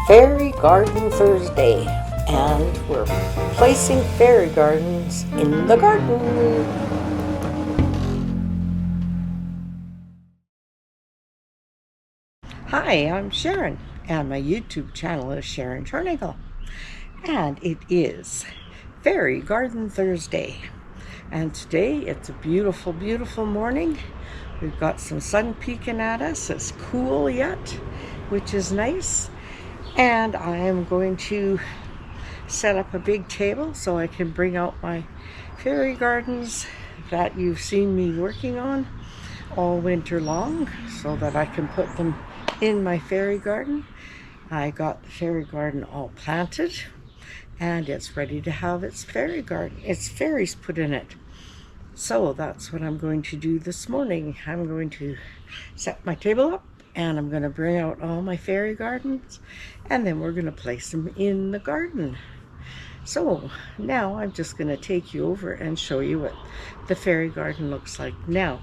Fairy Garden Thursday, and we're placing fairy gardens in the garden. Hi, I'm Sharon, and my YouTube channel is Sharon Tornagel, and it is Fairy Garden Thursday. And today it's a beautiful, beautiful morning. We've got some sun peeking at us. It's cool yet, which is nice. And I am going to set up a big table so I can bring out my fairy gardens that you've seen me working on all winter long so that I can put them in my fairy garden. I got the fairy garden all planted and it's ready to have its fairy garden, its fairies put in it. So that's what I'm going to do this morning. I'm going to set my table up and I'm going to bring out all my fairy gardens and then we're going to place them in the garden. So now I'm just going to take you over and show you what the fairy garden looks like now.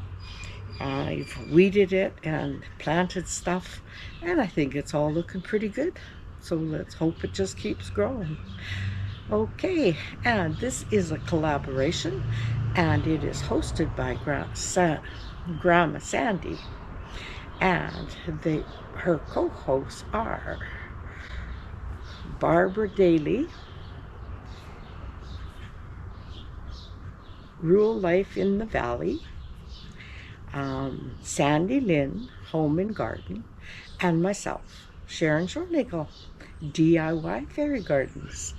I've weeded it and planted stuff and I think it's all looking pretty good. So let's hope it just keeps growing. Okay, and this is a collaboration and it is hosted by Grandma Sandy, and her co-hosts are Barbara Daly, Rural Life in the Valley, Sandy Lynn, Home and Garden, and myself, Sharon Shortnagel, DIY Fairy Gardens.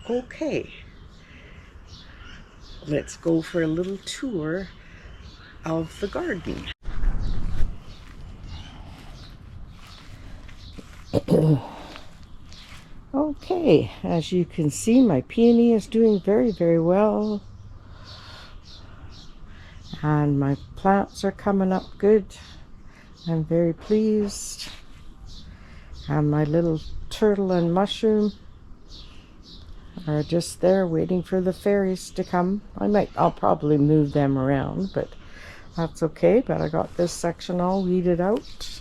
Okay, let's go for a little tour of the garden. Okay, as you can see, my peony is doing very, very well. And my plants are coming up good. I'm very pleased. And my little turtle and mushroom are just there waiting for the fairies to come. I'll probably move them around, but that's okay. But I got this section all weeded out.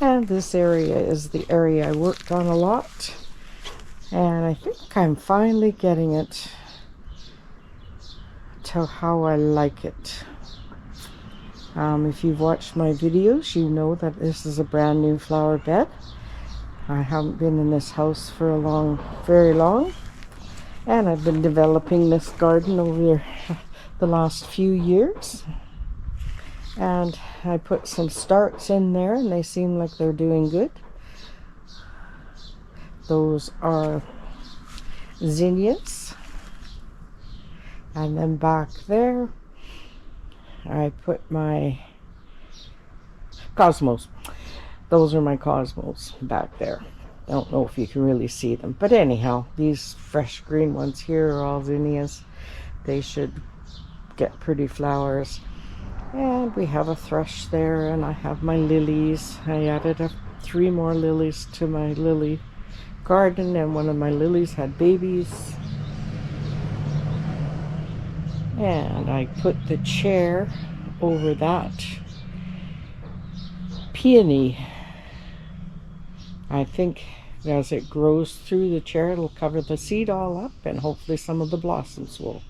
And this area is the area I worked on a lot. And I think I'm finally getting it to how I like it. If you've watched my videos, you know that this is a brand new flower bed. I haven't been in this house for very long. And I've been developing this garden over the last few years. And I put some starts in there and they seem like they're doing good. Those are zinnias. And then back there, I put my cosmos. Those are my cosmos back there. I don't know if you can really see them. But anyhow, these fresh green ones here are all zinnias. They should get pretty flowers. And we have a thrush there, and I have my lilies. I added 3 more lilies to my lily garden, and one of my lilies had babies. And I put the chair over that peony. I think as it grows through the chair, it'll cover the seed all up, and hopefully some of the blossoms will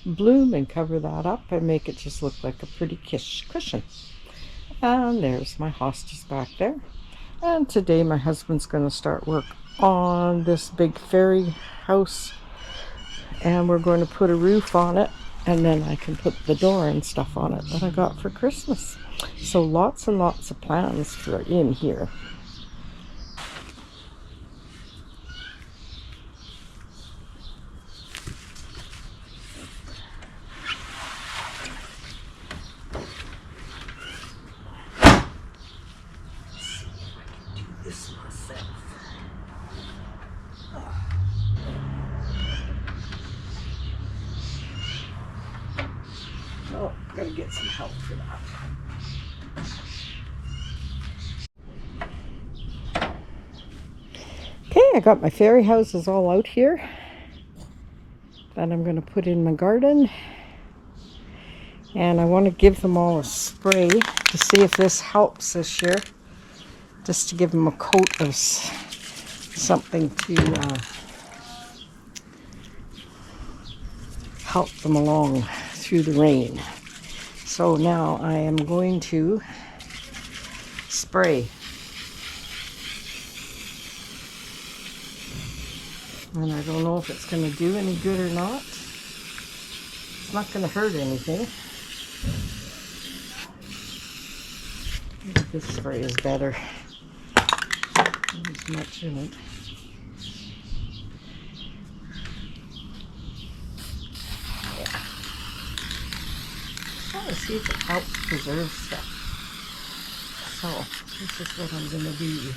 bloom and cover that up and make it just look like a pretty cushion. And there's my hostas back there. And today my husband's going to start work on this big fairy house, and we're going to put a roof on it, and then I can put the door and stuff on it that I got for Christmas. So lots and lots of plans for in here. Oh, gotta get some help for that. Okay, I got my fairy houses all out here that I'm gonna put in my garden. And I want to give them all a spray to see if this helps this year. Just to give them a coat of something to help them along through the rain. So now I am going to spray. And I don't know if it's going to do any good or not. It's not going to hurt anything. This spray is better. There's much in it. Yeah. I want to see if it helps preserve stuff. So, this is what I'm going to do.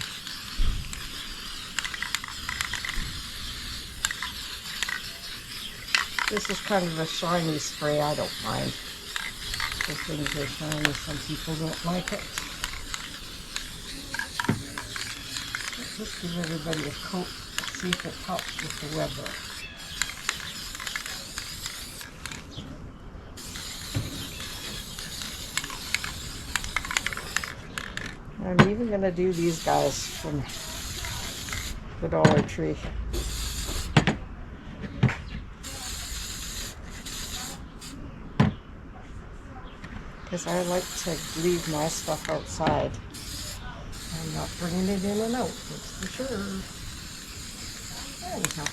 This is kind of a shiny spray. I don't mind. The things are shiny. Some people don't like it. Let's just give everybody a coat. See if it helps with the weather. I'm even going to do these guys from the Dollar Tree. Because I like to leave my stuff outside. I'm not bringing it in and out, that's for sure. Anyhow.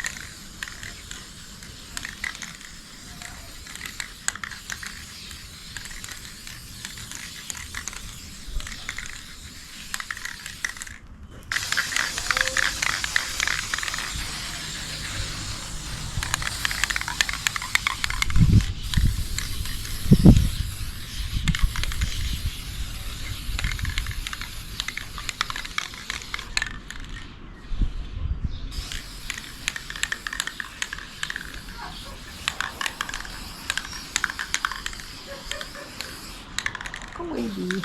Go away, bee.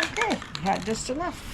Okay, had just enough.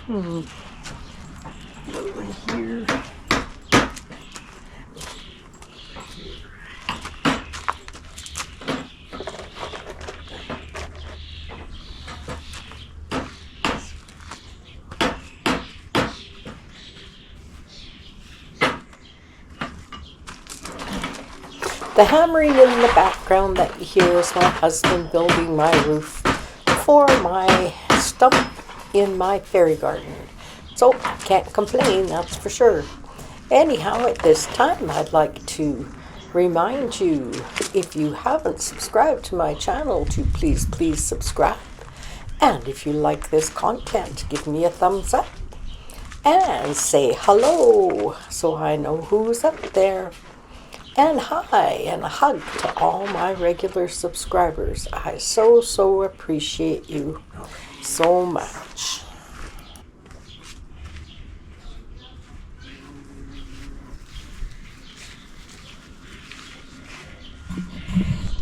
Over here. The hammering in the background that you hear is my husband building my roof for my stump in my fairy garden. So, can't complain, that's for sure. Anyhow, at this time, I'd like to remind you, if you haven't subscribed to my channel, to please subscribe. And if you like this content, give me a thumbs up. And say hello, so I know who's up there. And hi, and a hug to all my regular subscribers. I so appreciate you so much.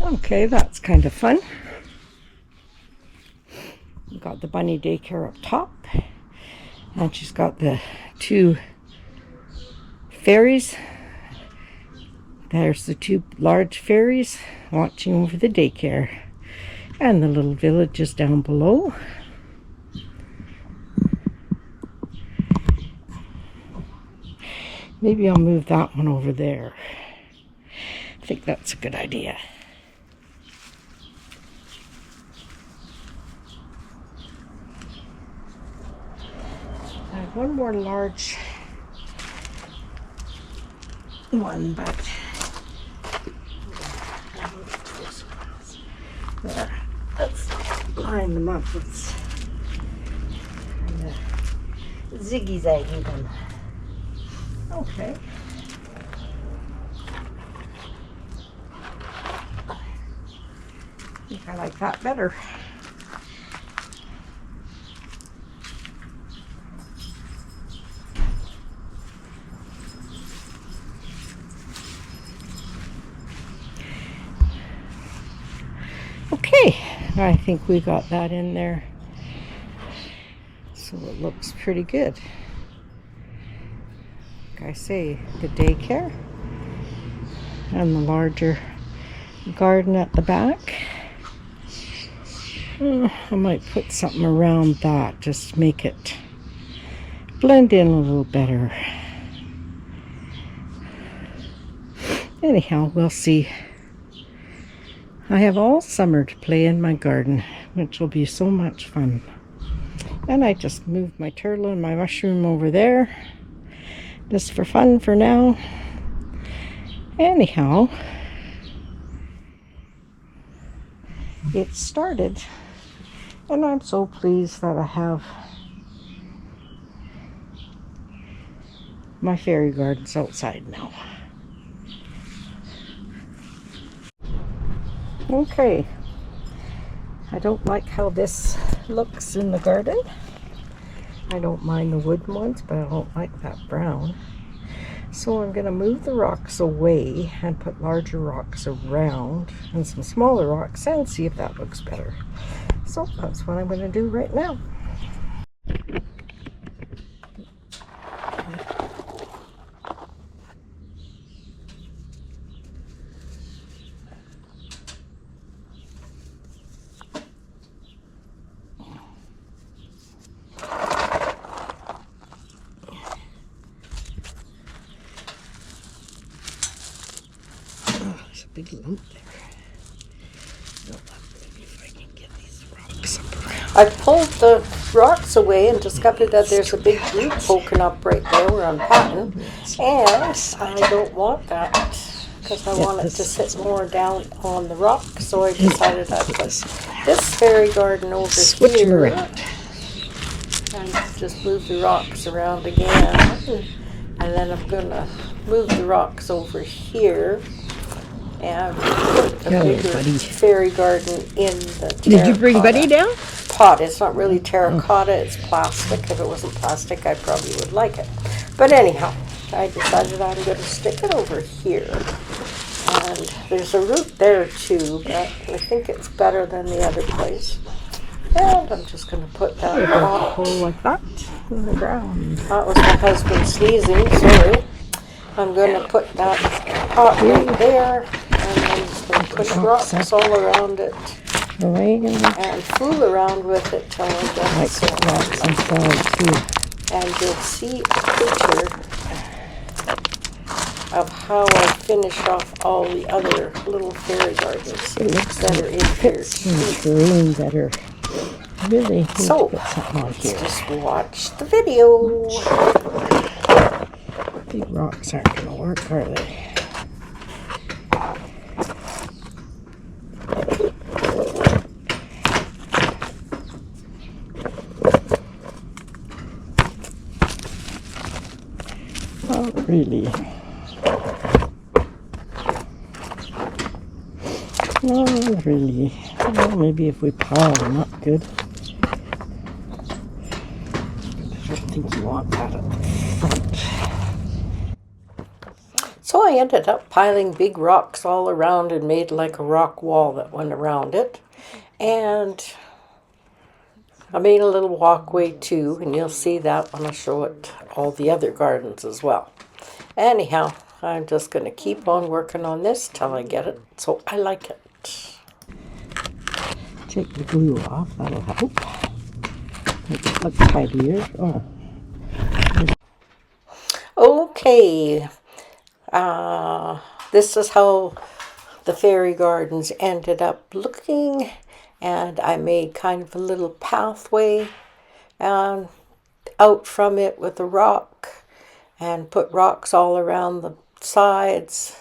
Okay, that's kind of fun. We've got the bunny daycare up top. And she's got the 2 fairies. There's the 2 large fairies watching over the daycare. And the little village is down below. Maybe I'll move that one over there. I think that's a good idea. I have one more large one, but there. Let's line them up with ziggy-zaggy them. Okay. I think I like that better. Okay, I think we got that in there. So it looks pretty good. Like I say, the daycare and the larger garden at the back. I might put something around that, just to make it blend in a little better. Anyhow, we'll see. I have all summer to play in my garden, which will be so much fun. And I just moved my turtle and my mushroom over there, just for fun for now. Anyhow, it started, and I'm so pleased that I have my fairy gardens outside now. Okay, I don't like how this looks in the garden. I don't mind the wooden ones, but I don't like that brown. So I'm going to move the rocks away and put larger rocks around and some smaller rocks and see if that looks better. So that's what I'm going to do right now. Big lump there. Maybe if I can get these rocks up around. I pulled the rocks away and discovered that there's a big root poking up right there where I'm patting. And I don't want that because I want it to sit more down on the rock. So I decided I'd put this fairy garden over here. And just move the rocks around again. And then I'm going to move the rocks over here. And put a bigger fairy garden in the terracotta. Did you bring Buddy down? Pot. It's not really terracotta, it's plastic. If it wasn't plastic, I probably would like it. But anyhow, I decided I'm going to stick it over here. And there's a root there too, but I think it's better than the other place. And I'm just going to put that pot like that in the ground. That was my husband sneezing, sorry. I'm going to put that pot right there. And I'm just going to push rocks all around it and fool around with it till I get it. And you'll see a picture of how I finish off all the other little fairy gardens that are in here. Green that are really so, let's just watch the video. Big rocks aren't going to work, are they? Not really. Not really. Well, maybe if we pile them up good. I don't think you want that at the front. So I ended up piling big rocks all around and made like a rock wall that went around it. And I made a little walkway too, and you'll see that when I show it all the other gardens as well. Anyhow, I'm just going to keep on working on this till I get it so I like it. Take the glue off, that'll help. Make it look tidier. Oh. Okay, this is how the fairy gardens ended up looking, and I made kind of a little pathway out from it with a rock and put rocks all around the sides,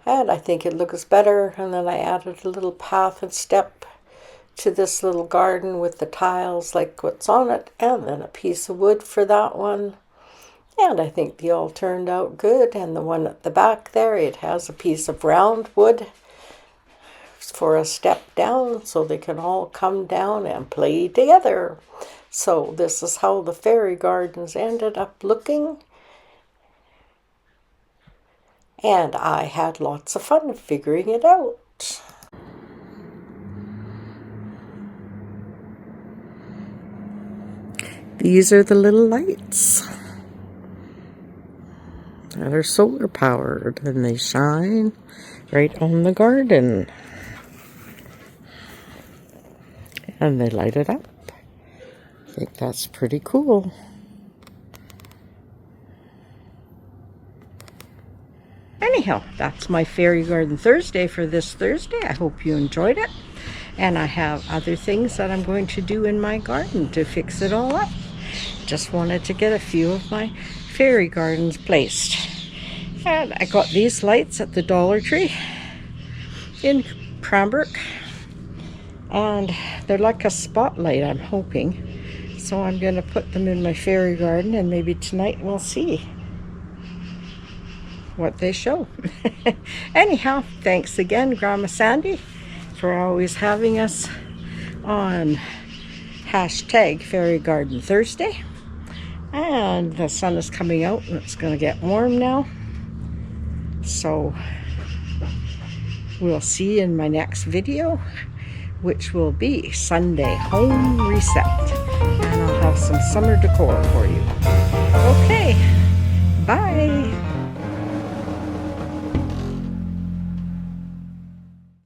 and I think it looks better. And then I added a little path and step to this little garden with the tiles like what's on it, and then a piece of wood for that one. And I think they all turned out good. And the one at the back there, it has a piece of round wood for a step down so they can all come down and play together. So this is how the fairy gardens ended up looking. And I had lots of fun figuring it out. These are the little lights. They're solar powered and they shine right on the garden. And they light it up. I think that's pretty cool. Anyhow, that's my Fairy Garden Thursday for this Thursday. I hope you enjoyed it. And I have other things that I'm going to do in my garden to fix it all up. Just wanted to get a few of my fairy gardens placed. And I got these lights at the Dollar Tree in Cranbrook. And they're like a spotlight, I'm hoping. So I'm going to put them in my fairy garden, and maybe tonight we'll see what they show. Anyhow, thanks again, Grandma Sandy, for always having us on hashtag Fairy Garden Thursday. And the sun is coming out and it's going to get warm now. So we'll see you in my next video, which will be Sunday home reset. And I'll have some summer decor for you. Okay, bye.